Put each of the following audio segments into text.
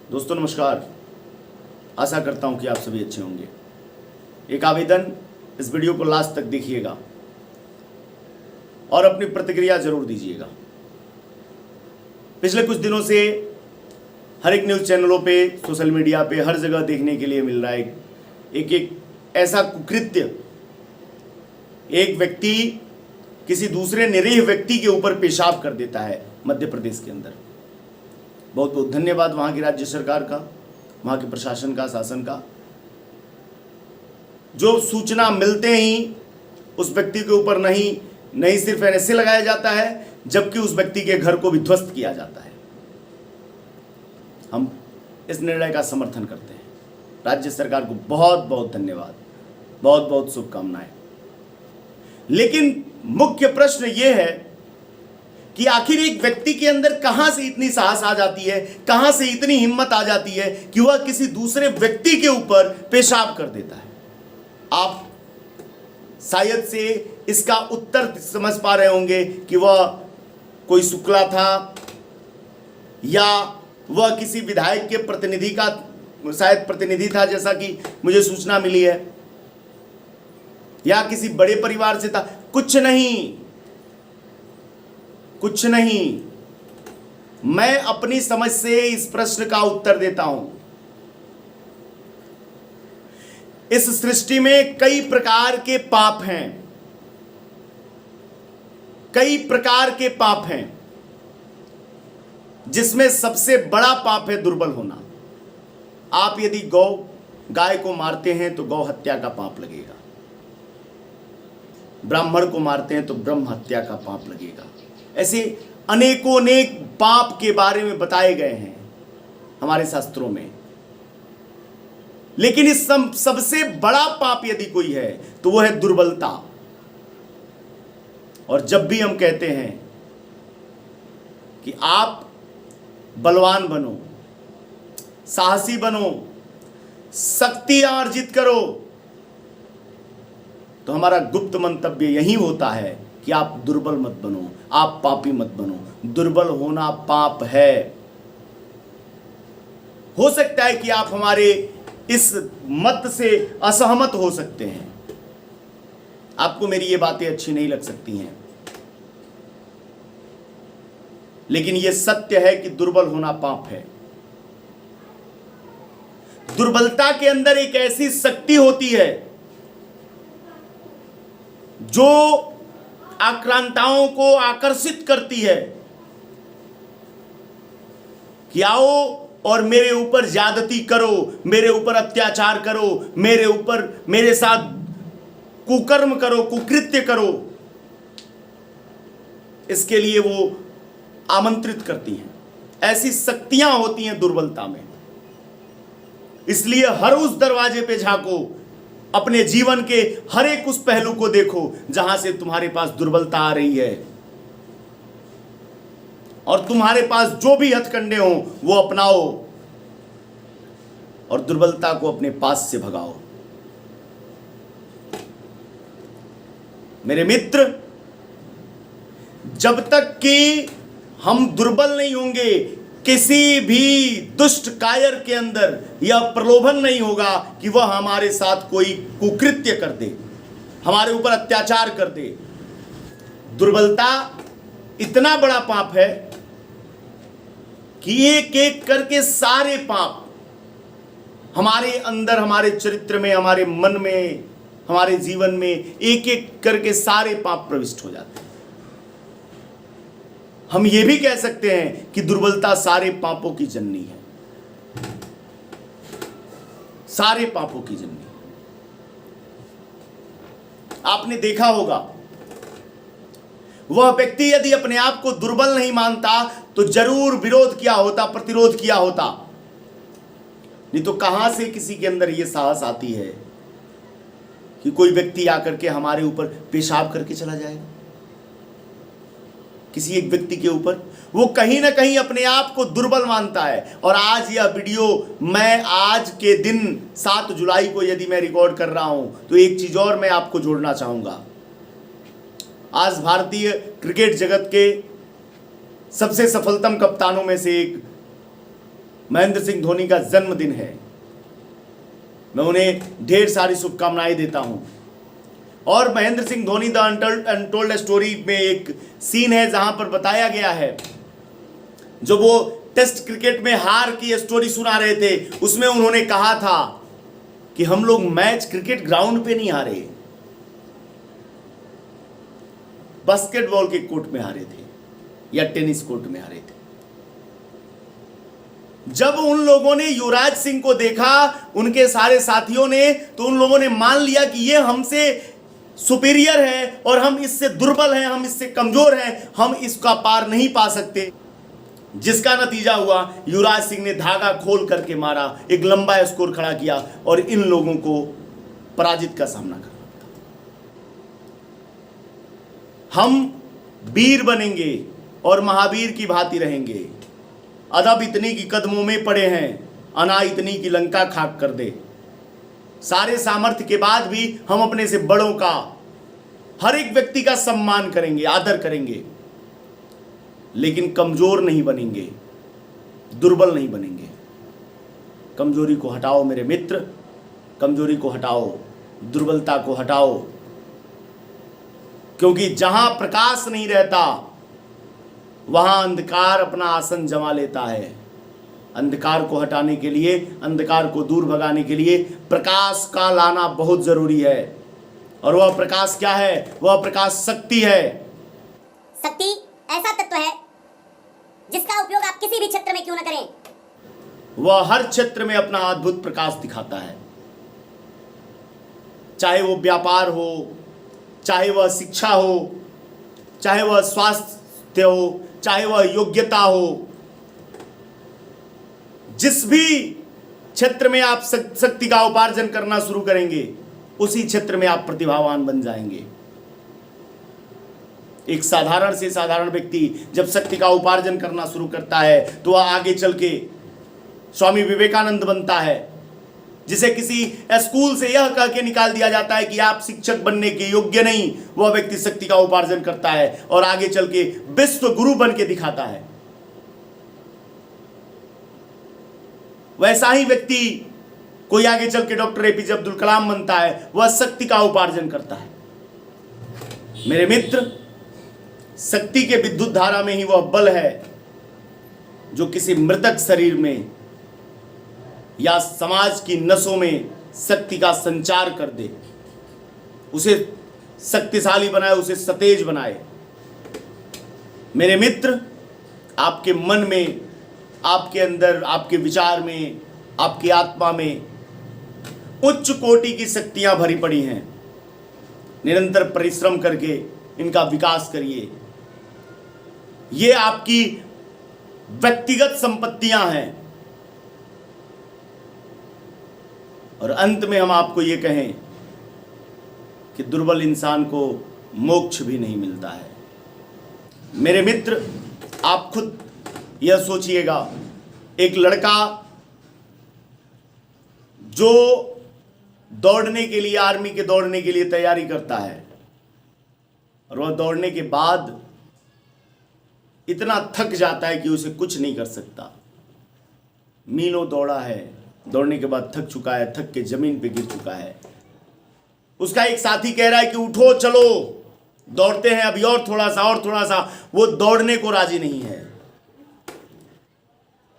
दोस्तों नमस्कार। आशा करता हूं कि आप सभी अच्छे होंगे। एक आवेदन, इस वीडियो को लास्ट तक देखिएगा और अपनी प्रतिक्रिया जरूर दीजिएगा। पिछले कुछ दिनों से हर एक न्यूज़ चैनलों पे, सोशल मीडिया पे, हर जगह देखने के लिए मिल रहा है एक ऐसा कुकृत्य। एक व्यक्ति किसी दूसरे निरीह व्यक्ति के ऊपर पेशाब कर देता है मध्य प्रदेश के अंदर। बहुत बहुत धन्यवाद वहाँ की राज्य सरकार का, वहाँ के प्रशासन का, शासन का, जो सूचना मिलते ही उस व्यक्ति के ऊपर नहीं सिर्फ एनएसए लगाया जाता है, जबकि उस व्यक्ति के घर को भी ध्वस्त किया जाता है। हम इस निर्णय का समर्थन करते हैं। राज्य सरकार को बहुत बहुत धन्यवाद, बहुत बहुत शुभकामनाएं। लेकिन मुख्य प्रश्न यह है कि आखिर एक व्यक्ति के अंदर कहां से इतनी साहस आ जाती है, कहां से इतनी हिम्मत आ जाती है कि वह किसी दूसरे व्यक्ति के ऊपर पेशाब कर देता है। आप शायद से इसका उत्तर समझ पा रहे होंगे कि वह कोई शुक्ला था या वह किसी विधायक के प्रतिनिधि का शायद प्रतिनिधि था, जैसा कि मुझे सूचना मिली है, या किसी बड़े परिवार से था। कुछ नहीं। मैं अपनी समझ से इस प्रश्न का उत्तर देता हूं। इस सृष्टि में कई प्रकार के पाप हैं, कई प्रकार के पाप हैं, जिसमें सबसे बड़ा पाप है दुर्बल होना। आप यदि गाय को मारते हैं तो गौ हत्या का पाप लगेगा, ब्राह्मण को मारते हैं तो ब्रह्म हत्या का पाप लगेगा। ऐसे अनेक पाप के बारे में बताए गए हैं हमारे शास्त्रों में। लेकिन इस सबसे बड़ा पाप यदि कोई है तो वह है दुर्बलता। और जब भी हम कहते हैं कि आप बलवान बनो, साहसी बनो, शक्ति अर्जित करो, तो हमारा गुप्त मंतव्य यही होता है कि आप दुर्बल मत बनो, आप पापी मत बनो। दुर्बल होना पाप है। हो सकता है कि आप हमारे इस मत से असहमत हो सकते हैं, आपको मेरी ये बातें अच्छी नहीं लग सकती हैं, लेकिन यह सत्य है कि दुर्बल होना पाप है। दुर्बलता के अंदर एक ऐसी शक्ति होती है जो आक्रांताओं को आकर्षित करती है कि आओ और मेरे ऊपर ज्यादती करो, मेरे ऊपर अत्याचार करो, मेरे साथ कुकर्म करो, कुकृत्य करो। इसके लिए वो आमंत्रित करती हैं। ऐसी शक्तियां होती हैं दुर्बलता में। इसलिए हर उस दरवाजे पे झांको, अपने जीवन के हर एक उस पहलू को देखो जहां से तुम्हारे पास दुर्बलता आ रही है, और तुम्हारे पास जो भी हथकंडे हो वो अपनाओ और दुर्बलता को अपने पास से भगाओ। मेरे मित्र, जब तक कि हम दुर्बल नहीं होंगे, किसी भी दुष्ट कायर के अंदर यह प्रलोभन नहीं होगा कि वह हमारे साथ कोई कुकृत्य कर दे, हमारे ऊपर अत्याचार कर दे। दुर्बलता इतना बड़ा पाप है कि एक एक करके सारे पाप हमारे अंदर, हमारे चरित्र में, हमारे मन में, हमारे जीवन में एक एक करके सारे पाप प्रविष्ट हो जाते हैं। हम ये भी कह सकते हैं कि दुर्बलता सारे पापों की जननी है, सारे पापों की जननी। आपने देखा होगा, वह व्यक्ति यदि अपने आप को दुर्बल नहीं मानता तो जरूर विरोध किया होता, प्रतिरोध किया होता। नहीं तो कहां से किसी के अंदर यह साहस आती है कि कोई व्यक्ति आकर के हमारे ऊपर पेशाब करके चला जाएगा। किसी एक व्यक्ति के ऊपर वो कहीं ना कहीं अपने आप को दुर्बल मानता है। और आज यह वीडियो मैं आज के दिन 7 जुलाई को यदि मैं रिकॉर्ड कर रहा हूं तो एक चीज और मैं आपको जोड़ना चाहूंगा। आज भारतीय क्रिकेट जगत के सबसे सफलतम कप्तानों में से एक महेंद्र सिंह धोनी का जन्मदिन है। मैं उन्हें ढेर सारी शुभकामनाएं देता हूं। और Mahendra Singh Dhoni the untold story में एक सीन है जहां पर बताया गया है, जो वो टेस्ट क्रिकेट में हार की स्टोरी सुना रहे थे, उसमें उन्होंने कहा था कि हम लोग मैच क्रिकेट ग्राउंड पे नहीं हारे, बास्केटबॉल के कोर्ट में हारे थे या टेनिस कोर्ट में हारे थे। जब उन लोगों ने युवराज सिंह को देखा, उनके सारे साथियों ने, तो उन लोगों ने मान लिया कि ये हमसे सुपीरियर है और हम इससे दुर्बल हैं, हम इससे कमजोर हैं, हम इसका पार नहीं पा सकते। जिसका नतीजा हुआ, युवराज सिंह ने धागा खोल करके मारा, एक लंबा स्कोर खड़ा किया और इन लोगों को पराजित का सामना करना पड़ा। हम वीर बनेंगे और महावीर की भांति रहेंगे। अदब इतनी की कदमों में पड़े हैं, अना इतनी की लंका खाक कर दे। सारे सामर्थ्य के बाद भी हम अपने से बड़ों का, हर एक व्यक्ति का सम्मान करेंगे, आदर करेंगे, लेकिन कमजोर नहीं बनेंगे, दुर्बल नहीं बनेंगे। कमजोरी को हटाओ मेरे मित्र, कमजोरी को हटाओ, दुर्बलता को हटाओ, क्योंकि जहां प्रकाश नहीं रहता वहां अंधकार अपना आसन जमा लेता है। अंधकार को हटाने के लिए, अंधकार को दूर भगाने के लिए प्रकाश का लाना बहुत जरूरी है। और वह प्रकाश क्या है? वह प्रकाश शक्ति है। शक्ति ऐसा तत्व है जिसका उपयोग आप किसी भी क्षेत्र में क्यों न करें, वह हर क्षेत्र में अपना अद्भुत प्रकाश दिखाता है। चाहे वो व्यापार हो, चाहे वह शिक्षा हो, चाहे वह स्वास्थ्य हो, चाहे वह योग्यता हो, जिस भी क्षेत्र में आप शक्ति का उपार्जन करना शुरू करेंगे, उसी क्षेत्र में आप प्रतिभावान बन जाएंगे। एक साधारण से साधारण व्यक्ति जब शक्ति का उपार्जन करना शुरू करता है तो वह आगे चल के स्वामी विवेकानंद बनता है, जिसे किसी स्कूल से यह कह के निकाल दिया जाता है कि आप शिक्षक बनने के योग्य नहीं, वह व्यक्ति शक्ति का उपार्जन करता है और आगे चल के विश्व गुरु बन के दिखाता है। वैसा ही व्यक्ति कोई आगे चल के डॉक्टर एपीजे अब्दुल कलाम बनता है, वह शक्ति का उपार्जन करता है। मेरे मित्र, शक्ति के विद्युत धारा में ही वह बल है जो किसी मृतक शरीर में या समाज की नसों में शक्ति का संचार कर दे, उसे शक्तिशाली बनाए, उसे सतेज बनाए। मेरे मित्र, आपके मन में, आपके अंदर, आपके विचार में, आपकी आत्मा में उच्च कोटि की शक्तियां भरी पड़ी हैं। निरंतर परिश्रम करके इनका विकास करिए। ये आपकी व्यक्तिगत संपत्तियां हैं। और अंत में हम आपको ये कहें कि दुर्बल इंसान को मोक्ष भी नहीं मिलता है। मेरे मित्र, आप खुद यह सोचिएगा, एक लड़का जो दौड़ने के लिए, आर्मी के दौड़ने के लिए तैयारी करता है और वह दौड़ने के बाद इतना थक जाता है कि उसे कुछ नहीं कर सकता। मीलों दौड़ा है, दौड़ने के बाद थक चुका है, थक के जमीन पे गिर चुका है। उसका एक साथी कह रहा है कि उठो, चलो दौड़ते हैं, अभी और थोड़ा सा, और थोड़ा सा। वो दौड़ने को राजी नहीं है।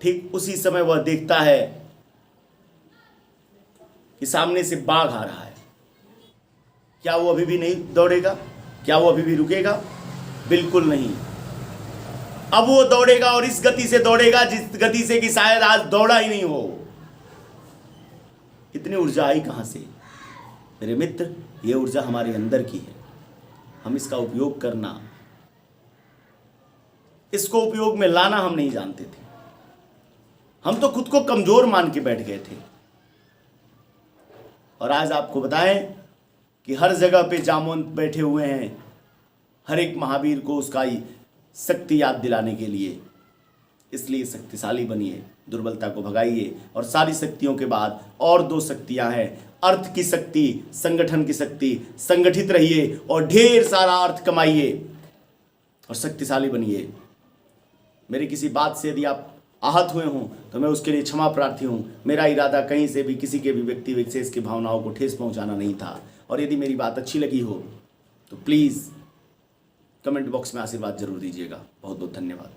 ठीक उसी समय वह देखता है कि सामने से बाघ आ रहा है। क्या वो अभी भी नहीं दौड़ेगा? क्या वो अभी भी रुकेगा? बिल्कुल नहीं। अब वो दौड़ेगा और इस गति से दौड़ेगा जिस गति से कि शायद आज दौड़ा ही नहीं हो। इतनी ऊर्जा आई कहां से? मेरे मित्र, ये ऊर्जा हमारे अंदर की है। हम इसका उपयोग करना, इसको उपयोग में लाना हम नहीं जानते थे। हम तो खुद को कमजोर मान के बैठ गए थे। और आज आपको बताएं कि हर जगह पे जामवंत बैठे हुए हैं, हर एक महावीर को उसका शक्ति याद दिलाने के लिए। इसलिए शक्तिशाली बनिए, दुर्बलता को भगाइए। और सारी शक्तियों के बाद और दो शक्तियां हैं, अर्थ की शक्ति, संगठन की शक्ति। संगठित रहिए और ढेर सारा अर्थ कमाइए और शक्तिशाली बनिए। मेरी किसी बात से यदि आप आहत हुए हों तो मैं उसके लिए क्षमा प्रार्थी हूँ। मेरा इरादा कहीं से भी किसी के भी व्यक्ति विशेष की भावनाओं को ठेस पहुँचाना नहीं था। और यदि मेरी बात अच्छी लगी हो तो प्लीज़ कमेंट बॉक्स में आशीर्वाद जरूर दीजिएगा। बहुत बहुत धन्यवाद।